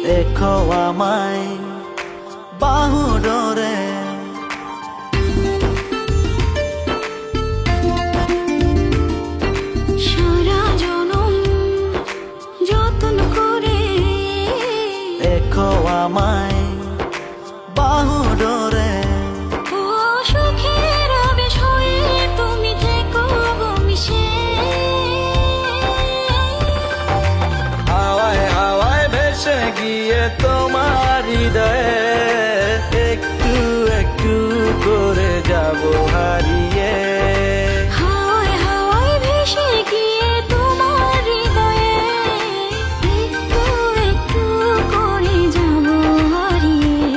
দেখো আমায় বাহু ডোরে সারা জনম যতন করে দেখো আমায় বাহু ডোরে ও সুখের আবেশ হয়ে তুমি থেকো গো মিশে হাওয়ায় হাওয়ায় ভেসে গিয়ে তোমার হৃদয়ে একটু একটু করে যাব হারিয়ে হাওয়ায় হাওয়ায় ভেসে গিয়ে তোমার হৃদয়ে একটু একটু করে যাব হারিয়ে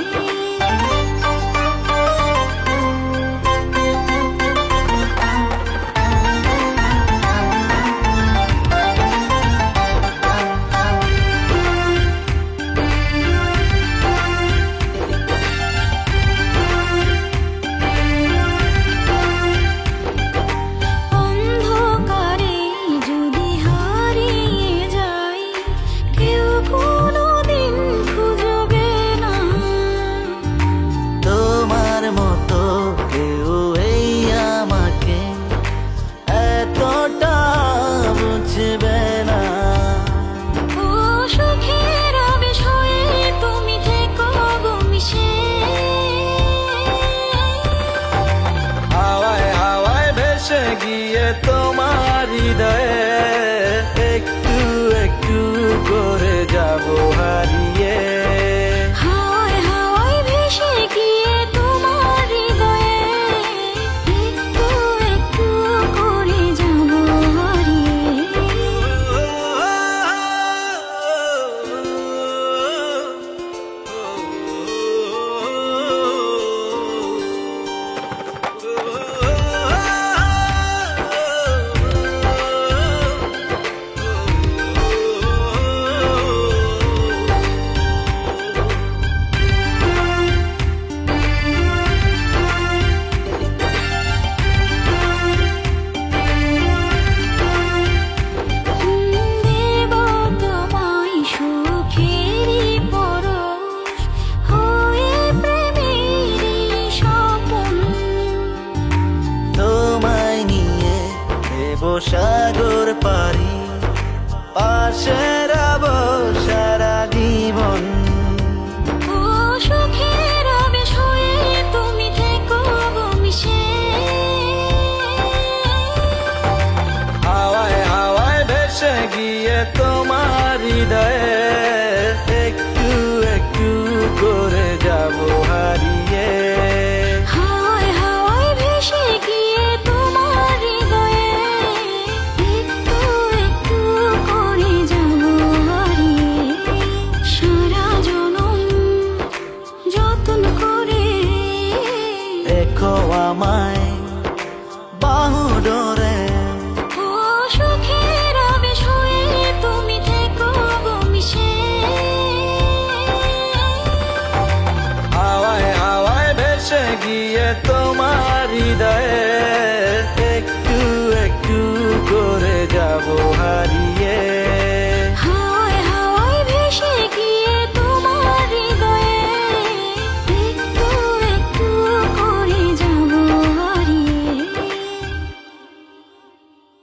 অন্ধকারে যদি হারিয়ে যাই কেউ কোনোদিন খুঁজবে না তোমার মতো কেউ এই আমাকে এতটা বুঝবে না ও সুখের আবেশ হয়ে তুমি থেকো গো মিশে হাওয়ায় হাওয়ায় ভেসে গিয়ে তোমার হৃদয়ে একটু একটু করে যাব হারিয়ে হাওয়ায় হাওয়ায় ভেসে গিয়ে তোমার হৃদয়ে একটু একটু করে যাব হারিয়ে দেব তোমায় সুখেরই পরশ হয়ে প্রেমেরই স্বপন তোমায় নিয়ে দেব সাগর পারি পাশে রব সারা জীবন ও সুখের আবেশ হয়ে তুমি থেকো গো মিশে হাওয়ায় হাওয়ায় ভেসে গিয়ে তোমার হৃদয়ে একটু একটু করে যাব হারিয়ে হাওয়ায় হাওয়ায় ভেসে গিয়ে তোমার হৃদয়ে একটু একটু করে যাব হারিয়ে সারা জনম যতন করে দেখো আমায় বাহু ডোরে ও সুখের আবেশ হয়ে তুমি থেকো গো মিশে হাওয়ায় হাওয়ায় ভেসে গিয়ে তো